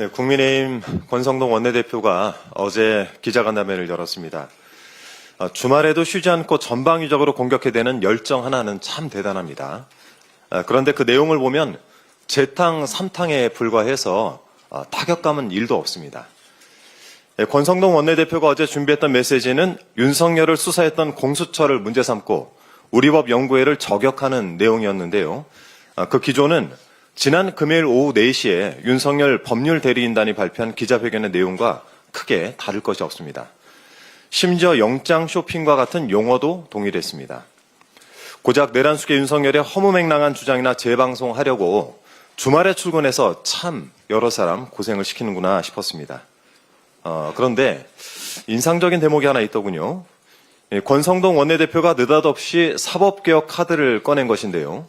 네, 국민의힘 권성동 원내대표가 어제 기자간담회를 열었습니다. 주말에도 쉬지 않고 전방위적으로 공격해대는 열정 하나는 참 대단합니다. 그런데 그 내용을 보면 재탕, 삼탕에 불과해서 타격감은 1도 없습니다. 권성동 원내대표가 어제 준비했던 메시지는 윤석열을 수사했던 공수처를 문제 삼고 우리법 연구회를 저격하는 내용이었는데요. 그 기조는 지난 금요일 오후 4시에 윤석열 법률대리인단이 발표한 기자회견의 내용과 크게 다를 것이 없습니다. 심지어 영장 쇼핑과 같은 용어도 동일했습니다. 고작 내란숙의 윤석열의 허무맹랑한 주장이나 재방송하려고 주말에 출근해서 참 여러 사람 고생을 시키는구나 싶었습니다. 그런데 인상적인 대목이 하나 있더군요. 권성동 원내대표가 느닷없이 사법개혁 카드를 꺼낸 것인데요.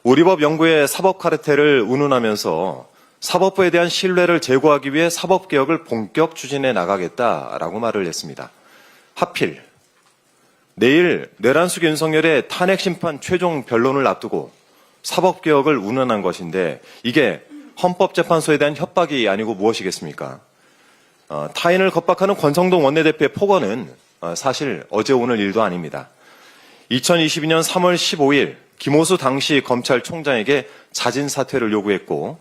우리법 연구의 사법 카르텔을 운운하면서 사법부에 대한 신뢰를 제고하기 위해 사법개혁을 본격 추진해 나가겠다라고 말을 했습니다. 하필 내일 내란숙 윤석열의 탄핵심판 최종 변론을 앞두고 사법개혁을 운운한 것인데 이게 헌법재판소에 대한 협박이 아니고 무엇이겠습니까? 타인을 겁박하는 권성동 원내대표의 폭언은 사실 어제 오늘 일도 아닙니다. 2022년 3월 15일 김호수 당시 검찰총장에게 자진 사퇴를 요구했고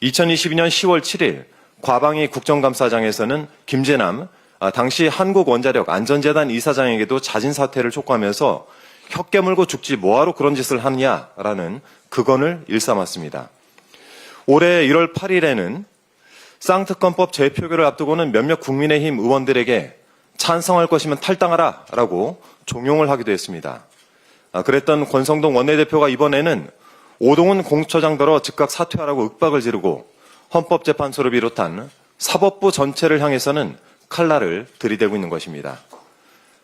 2022년 10월 7일 과방위 국정감사장에서는 김재남 당시 한국원자력 안전재단 이사장에게도 자진 사퇴를 촉구하면서 혀 깨물고 죽지 뭐하러 그런 짓을 하느냐라는 극언을 일삼았습니다. 올해 1월 8일에는 쌍특검법 재표결을 앞두고는 몇몇 국민의힘 의원들에게 찬성할 것이면 탈당하라 라고 종용을 하기도 했습니다. 그랬던 권성동 원내대표가 이번에는 오동훈 공수처장더러 즉각 사퇴하라고 윽박을 지르고 헌법재판소를 비롯한 사법부 전체를 향해서는 칼날을 들이대고 있는 것입니다.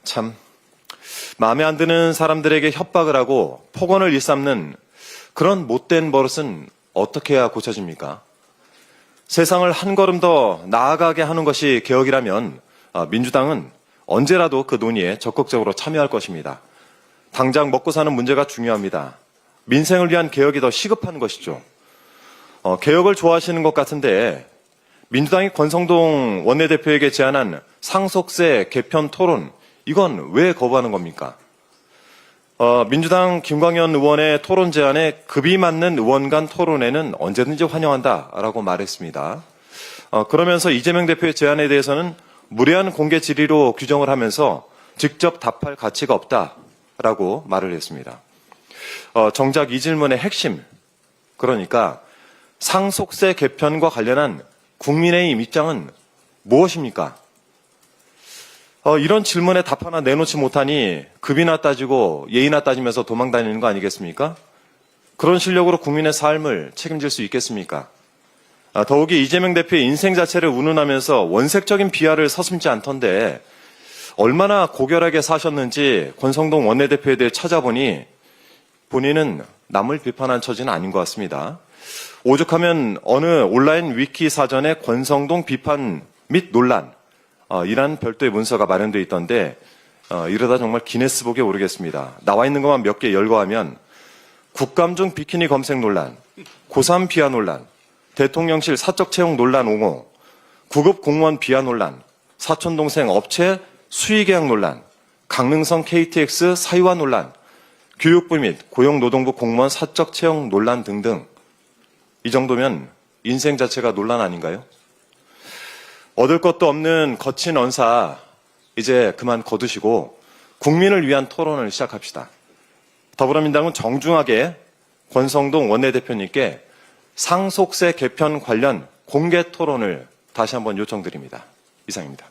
참 마음에 안 드는 사람들에게 협박을 하고 폭언을 일삼는 그런 못된 버릇은 어떻게 해야 고쳐집니까? 세상을 한 걸음 더 나아가게 하는 것이 개혁이라면 민주당은 언제라도 그 논의에 적극적으로 참여할 것입니다. 당장 먹고 사는 문제가 중요합니다. 민생을 위한 개혁이 더 시급한 것이죠. 개혁을 좋아하시는 것 같은데 민주당이 권성동 원내대표에게 제안한 상속세 개편 토론 이건 왜 거부하는 겁니까? 민주당 김광현 의원의 토론 제안에 급이 맞는 의원 간 토론에는 언제든지 환영한다라고 말했습니다. 그러면서 이재명 대표의 제안에 대해서는 무례한 공개 질의로 규정을 하면서 직접 답할 가치가 없다라고 말을 했습니다. 정작 이 질문의 핵심, 그러니까 상속세 개편과 관련한 국민의힘 입장은 무엇입니까? 이런 질문에 답 하나 내놓지 못하니 급이나 따지고 예의나 따지면서 도망다니는 거 아니겠습니까? 그런 실력으로 국민의 삶을 책임질 수 있겠습니까? 더욱이 이재명 대표의 인생 자체를 운운하면서 원색적인 비하를 서슴지 않던데 얼마나 고결하게 사셨는지 권성동 원내대표에 대해 찾아보니 본인은 남을 비판한 처지는 아닌 것 같습니다. 오죽하면 어느 온라인 위키 사전에 권성동 비판 및 논란 이란 별도의 문서가 마련되어 있던데 이러다 정말 기네스북에 오르겠습니다. 나와 있는 것만 몇 개 열거하면 국감중 비키니 검색 논란, 고3 비하 논란, 대통령실 사적 채용 논란 옹호, 구급 공무원 비하 논란, 사촌동생 업체 수의계약 논란, 강릉성 KTX 사유화 논란, 교육부 및 고용노동부 공무원 사적 채용 논란 등등 이 정도면 인생 자체가 논란 아닌가요? 얻을 것도 없는 거친 언사 이제 그만 거두시고 국민을 위한 토론을 시작합시다. 더불어민주당은 정중하게 권성동 원내대표님께 상속세 개편 관련 공개 토론을 다시 한번 요청드립니다. 이상입니다.